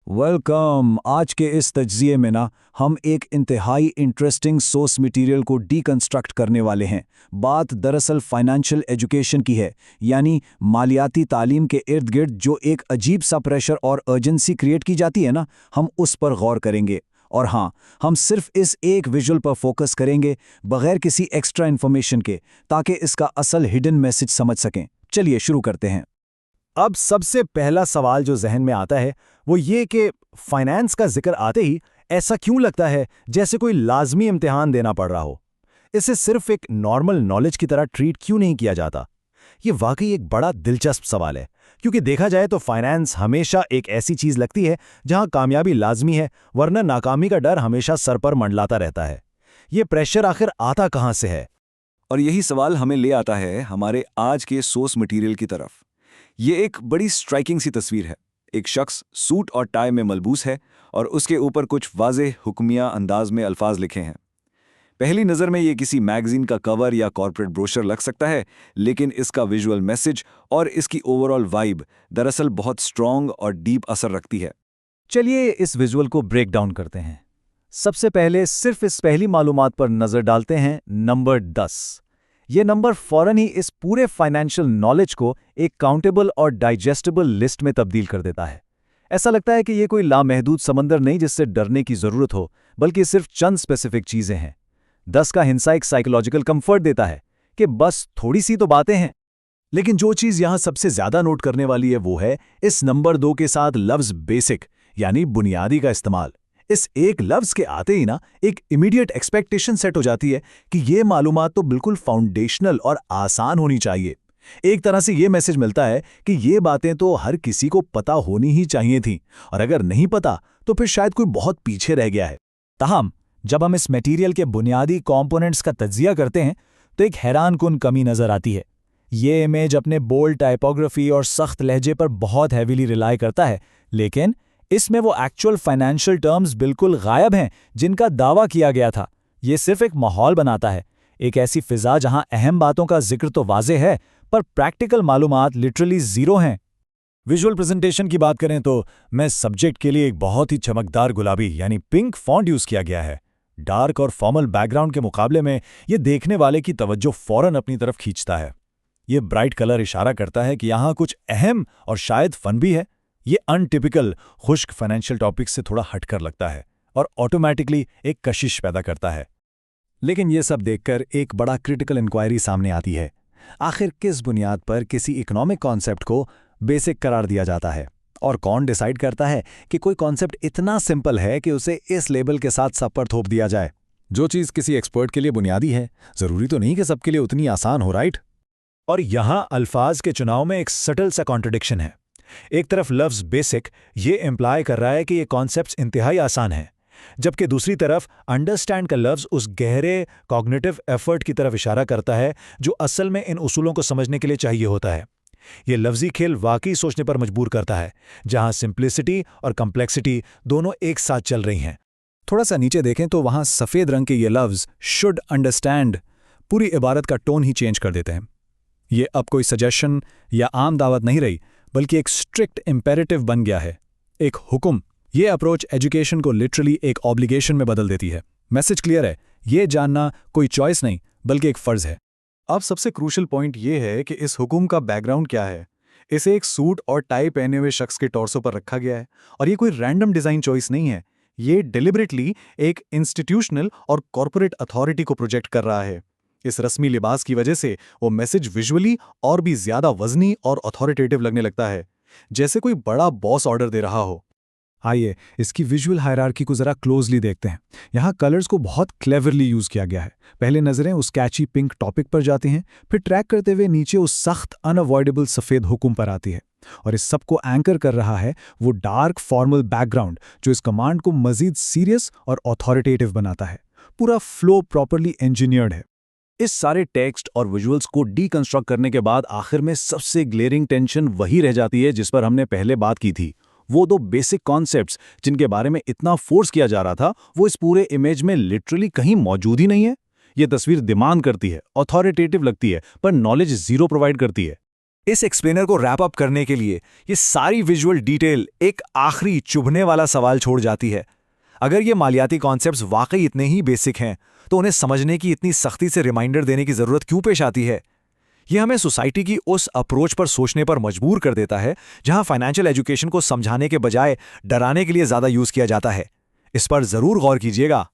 Welcome. आज के इस तज्ज़िये में हम एक इंतहाई इंटरेस्टिंग सोर्स मटेरियल को डीकंस्ट्रक्ट करने वाले हैं। बात दरअसल फाइनेंशियल एजुकेशन की है, यानी मालियाती तालीम के इर्द गिर्द जो एक अजीब सा प्रेशर और अर्जेंसी क्रिएट की जाती है हम उस पर गौर करेंगे। और हाँ, हम सिर्फ इस एक विजुअल पर फोकस करेंगे बगैर किसी एक्स्ट्रा इन्फॉर्मेशन के, ताकि इसका असल हिडन मैसेज समझ सकें। चलिए शुरू करते हैं। अब सबसे पहला सवाल जो जहन में आता है वो ये कि फाइनेंस का जिक्र आते ही ऐसा क्यों लगता है जैसे कोई लाजमी इम्तिहान देना पड़ रहा हो। इसे सिर्फ एक नॉर्मल नॉलेज की तरह ट्रीट क्यों नहीं किया जाता? ये वाकई एक बड़ा दिलचस्प सवाल है, क्योंकि देखा जाए तो फाइनेंस हमेशा एक ऐसी चीज लगती है जहां कामयाबी लाजमी है, वरना नाकामी का डर हमेशा सर पर मंडलाता रहता है। ये प्रेशर आखिर आता कहां से है? और यही सवाल हमें ले आता है हमारे आज के सोर्स मटेरियल की तरफ। ये एक बड़ी स्ट्राइकिंग सी तस्वीर है। एक शख्स सूट और टाई में मलबूस है और उसके ऊपर कुछ वाज़ेह हुक्मिया अंदाज में अल्फाज लिखे हैं। पहली नज़र में ये किसी मैगजीन का कवर या कॉर्पोरेट ब्रोशर लग सकता है, लेकिन इसका विजुअल मैसेज और इसकी ओवरऑल वाइब दरअसल बहुत स्ट्रॉन्ग और डीप असर रखती है। चलिए इस विजुअल को ब्रेक डाउन करते हैं। सबसे पहले सिर्फ इस पहली मालूमात पर नजर डालते हैं, नंबर 10। ये नंबर फौरन ही इस पूरे फाइनेंशियल नॉलेज को एक काउंटेबल और डाइजेस्टेबल लिस्ट में तब्दील कर देता है। ऐसा लगता है कि ये कोई लामहदूद समंदर नहीं जिससे डरने की जरूरत हो, बल्कि सिर्फ चंद स्पेसिफिक चीजें हैं। 10 का हिंसा एक साइकोलॉजिकल कंफर्ट देता है कि बस थोड़ी सी तो बातें हैं। लेकिन जो चीज यहां सबसे ज्यादा नोट करने वाली है वो है इस नंबर 2 के साथ लफ्ज बेसिक यानी बुनियादी का इस्तेमाल। इस एक लफ्ज के आते ही एक इमीडिएट एक्सपेक्टेशन सेट हो जाती है कि ये मालूमात तो बिल्कुल फाउंडेशनल और आसान होनी चाहिए। एक तरह से ये मैसेज मिलता है कि ये बातें तो हर किसी को पता होनी ही चाहिए थी, और अगर नहीं पता तो फिर शायद कोई बहुत पीछे रह गया है। ताहम जब हम इस मटेरियल के बुनियादी कंपोनेंट्स का तज्जिया करते हैं तो एक हैरानकुन कमी नजर आती है। ये इमेज अपने बोल्ड टाइपोग्राफी और सख्त लहजे पर बहुत हैवीली रिलाई करता है, लेकिन इसमें वो एक्चुअल फाइनेंशियल टर्म्स बिल्कुल गायब हैं जिनका दावा किया गया था। ये सिर्फ एक माहौल बनाता है, एक ऐसी फिजा जहां अहम बातों का जिक्र तो वाजे है पर प्रैक्टिकल मालूमात लिटरली जीरो हैं। विजुअल प्रेजेंटेशन की बात करें तो मैं सब्जेक्ट के लिए एक बहुत ही चमकदार गुलाबी यानी पिंक फॉन्ट यूज किया गया है। डार्क और फॉर्मल बैकग्राउंड के मुकाबले में ये देखने वाले की तवज्जो फौरन अपनी तरफ खींचता है। ये ब्राइट कलर इशारा करता है कि यहाँ कुछ अहम और शायद फन भी है। ये अनटिपिकल खुश्क फाइनेंशियल टॉपिक से थोड़ा हटकर लगता है और ऑटोमैटिकली एक कशिश पैदा करता है। लेकिन ये सब देखकर एक बड़ा क्रिटिकल इंक्वायरी सामने आती है। आखिर किस बुनियाद पर किसी इकोनॉमिक कॉन्सेप्ट को बेसिक करार दिया जाता है, और कौन डिसाइड करता है कि कोई कॉन्सेप्ट इतना सिंपल है कि उसे इस लेबल के साथ सब पर थोप दिया जाए? जो चीज़ किसी एक्सपर्ट के लिए बुनियादी है, जरूरी तो नहीं कि सबके लिए उतनी आसान हो, राइट? और यहाँ अल्फाज के चुनाव में एक सटल सा कॉन्ट्रडिक्शन है। एक तरफ लफ्ज बेसिक ये इम्प्लाई कर रहा है कि ये कॉन्सेप्ट्स इंतहाई आसान हैं, जबकि दूसरी तरफ अंडरस्टैंड का लफ्ज उस गहरे कॉग्निटिव एफर्ट की तरफ इशारा करता है जो असल में इन उसूलों को समझने के लिए चाहिए होता है। ये लफ्जी खेल वाकई सोचने पर मजबूर करता है, जहां सिंप्लिसिटी और कम्प्लेक्सिटी दोनों एक साथ चल रही हैं। थोड़ा सा नीचे देखें तो वहां सफ़ेद रंग के ये लफ्ज शुड अंडरस्टैंड पूरी इबारत का टोन ही चेंज कर देते हैं। ये अब कोई सजेशन या आम दावत नहीं रही, बल्कि एक स्ट्रिक्ट इम्पेरेटिव बन गया है, एक हुक्म। ये अप्रोच एजुकेशन को लिटरली एक ऑब्लिगेशन में बदल देती है। मैसेज क्लियर है, ये जानना कोई चॉइस नहीं बल्कि एक फ़र्ज़ है। अब सबसे क्रूशल पॉइंट ये है कि इस हुक्म का बैकग्राउंड क्या है। इसे एक सूट और टाई पहने हुए शख्स के टॉर्सो पर रखा गया है, और ये कोई रैंडम डिज़ाइन चॉइस नहीं है। ये डिलिबरेटली एक इंस्टीट्यूशनल और कॉर्पोरेट अथॉरिटी को प्रोजेक्ट कर रहा है। इस रस्मी लिबास की वजह से वो मैसेज विजुअली और भी ज्यादा वजनी और अथॉरिटेटिव लगने लगता है, जैसे कोई बड़ा बॉस ऑर्डर दे रहा हो। आइए इसकी विजुअल हायरार्की को जरा क्लोजली देखते हैं। यहाँ कलर्स को बहुत क्लेवरली यूज किया गया है। पहले नजरें उस कैची पिंक टॉपिक पर जाती हैं, फिर ट्रैक करते हुए नीचे उस सख्त अनअवॉइडेबल सफेद हुक्म पर आती है, और इस सब को एंकर कर रहा है वो डार्क फॉर्मल बैकग्राउंड जो इस कमांड को मजीद सीरियस और अथॉरिटेटिव बनाता है। पूरा फ्लो प्रॉपरली इंजीनियर्ड है। इस सारे टेक्स्ट और विजुअल्स को डीकंस्ट्रक्ट करने के बाद आखिर में सबसे ग्लेरिंग टेंशन वही रह जाती है जिस पर हमने पहले बात की थी। वो दो बेसिक कॉन्सेप्ट्स जिनके बारे में इतना फोर्स किया जा रहा था, वो इस पूरे इमेज में लिटरली कहीं मौजूद ही नहीं है। ये तस्वीर डिमांड करती है, अथॉरिटेटिव लगती है, पर नॉलेज जीरो प्रोवाइड करती है। इस एक्सप्लेनर को रैप अप करने के लिए ये सारी विजुअल डिटेल एक आखिरी चुभने वाला सवाल छोड़ जाती है। अगर ये मालियाती कॉन्सेप्ट्स वाकई इतने ही बेसिक हैं तो उन्हें समझने की इतनी सख्ती से रिमाइंडर देने की ज़रूरत क्यों पेश आती है? ये हमें सोसाइटी की उस अप्रोच पर सोचने पर मजबूर कर देता है जहां फाइनेंशियल एजुकेशन को समझाने के बजाय डराने के लिए ज़्यादा यूज़ किया जाता है। इस पर ज़रूर गौर कीजिएगा।